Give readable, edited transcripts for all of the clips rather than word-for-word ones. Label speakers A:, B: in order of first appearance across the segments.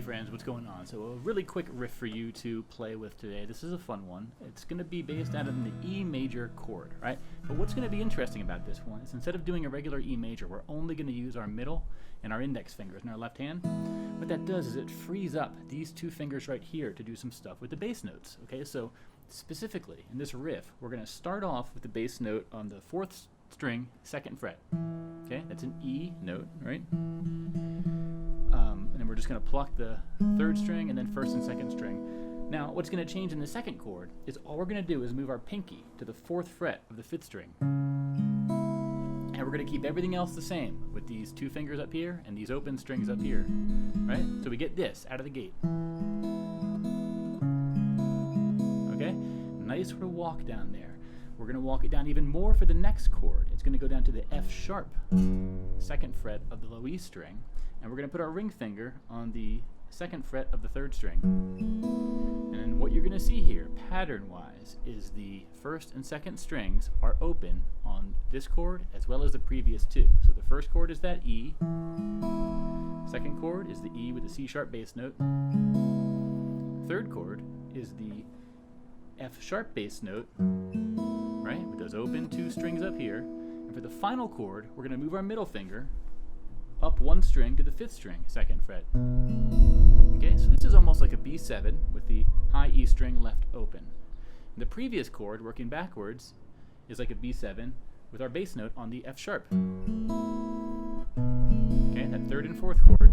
A: Hey friends, what's going on? So a really quick riff for you to play with today. This is a fun one. It's going to be based out of the E major chord, right? But what's going to be interesting about this one is instead of doing a regular E major, we're only going to use our middle and our index fingers in our left hand. What that does is it frees up these two fingers right here to do some stuff with the bass notes, okay? So specifically in this riff, we're going to start off with the bass note on the 4th string, 2nd fret, okay? That's an E note, right? And then we're just going to pluck the 3rd string and then 1st and 2nd string. Now, what's going to change in the 2nd chord is all we're going to do is move our pinky to the 4th fret of the 5th string. And we're going to keep everything else the same with these two fingers up here and these open strings up here, right? So we get this out of the gate. Okay? Nice sort of walk down there. We're going to walk it down even more for the next chord. It's going to go down to the F sharp, 2nd fret of the low E string. And we're going to put our ring finger on the 2nd fret of the 3rd string. And what you're going to see here, pattern-wise, is the 1st and 2nd strings are open on this chord as well as the previous two. So the 1st chord is that E. 2nd chord is the E with the C sharp bass note. 3rd chord is the F sharp bass note, right, with those open two strings up here. And for the final chord, we're going to move our middle finger up one string to the 5th string, 2nd fret. Okay, so this is almost like a B7 with the high E string left open. And the previous chord, working backwards, is like a B7 with our bass note on the F sharp. Okay, that 3rd and 4th chord,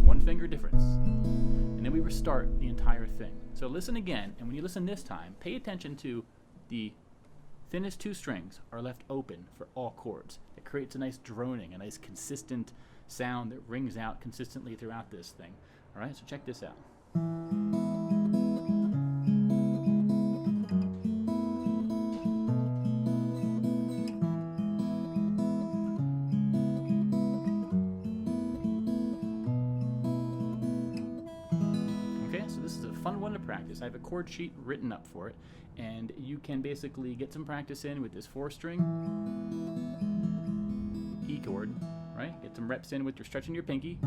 A: one finger difference. And then we restart the entire thing. So listen again, and when you listen this time, pay attention to the thinnest two strings are left open for all chords. It creates a nice droning, a nice consistent sound that rings out consistently throughout this thing. All right, so check this out. Okay, so this is a fun one to practice. I have a chord sheet written up for it, and you can basically get some practice in with this 4-string E chord, right? Get some reps in with your stretching your pinky.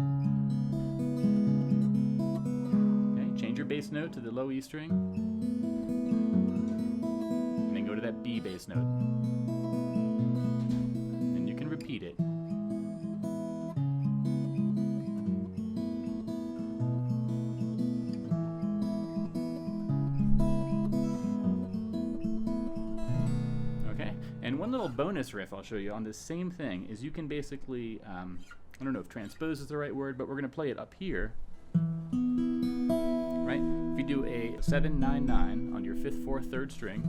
A: Okay, change your bass note to the low E string, and then go to that B bass note. And you can repeat it. And one little bonus riff I'll show you on this same thing is you can basically, I don't know if transpose is the right word, but we're going to play it up here, right? If you do a 7-9-9 on your 5th, 4th, 3rd string,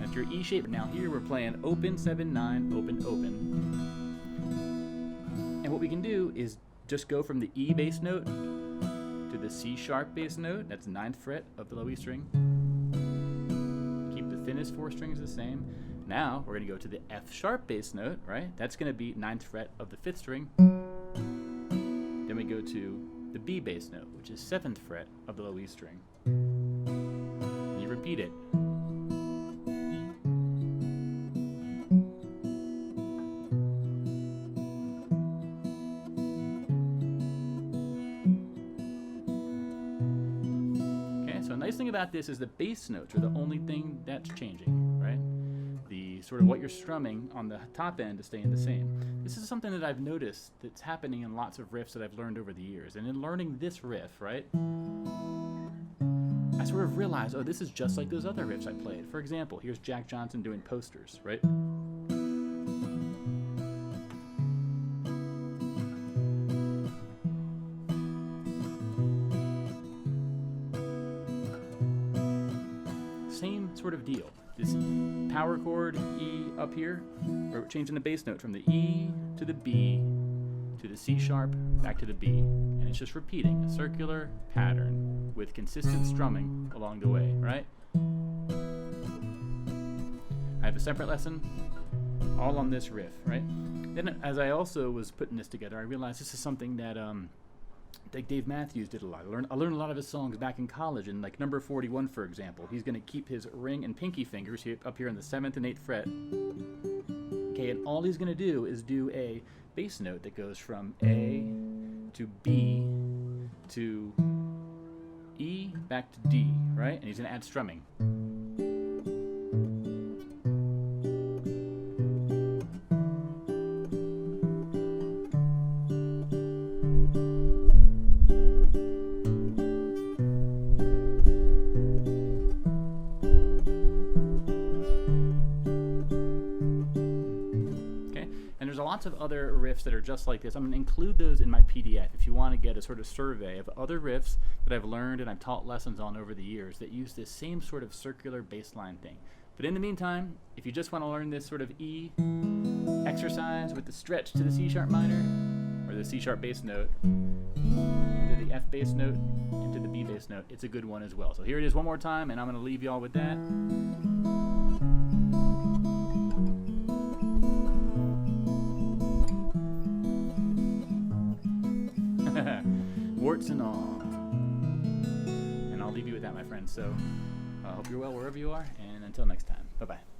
A: that's your E shape. Now here we're playing open, 7-9, open, open. And what we can do is just go from the E bass note to the C sharp bass note, that's the 9th fret of the low E string. Keep the thinnest 4 strings the same. Now we're going to go to the F sharp bass note, right? That's going to be 9th fret of the 5th string. Then we go to the B bass note, which is 7th fret of the low E string. And you repeat it. Okay, so a nice thing about this is the bass notes are the only thing that's changing, right? The sort of what you're strumming on the top end is staying the same. This is something that I've noticed that's happening in lots of riffs that I've learned over the years. And in learning this riff, right, I sort of realized, oh, this is just like those other riffs I played. For example, here's Jack Johnson doing Posters, right? Same sort of deal. This power chord, E up here, we're changing the bass note from the E to the B to the C sharp, back to the B. And it's just repeating a circular pattern with consistent strumming along the way, right? I have a separate lesson all on this riff, right? Then as I also was putting this together, I realized this is something that like Dave Matthews did a lot. I learned a lot of his songs back in college, and like number 41, for example, he's going to keep his ring and pinky fingers here, up here on the 7th and 8th fret. Okay, and all he's going to do is do a bass note that goes from A to B to E, back to D, right? And he's going to add strumming. Lots of other riffs that are just like this. I'm going to include those in my PDF if you want to get a sort of survey of other riffs that I've learned and I've taught lessons on over the years that use this same sort of circular bass line thing. But in the meantime, if you just want to learn this sort of E exercise with the stretch to the C sharp minor or the C sharp bass note into the F bass note into the B bass note, it's a good one as well. So here it is one more time, and I'm going to leave y'all with that. Warts and all. And I'll leave you with that, my friends. So I hope you're well wherever you are, and until next time, bye-bye.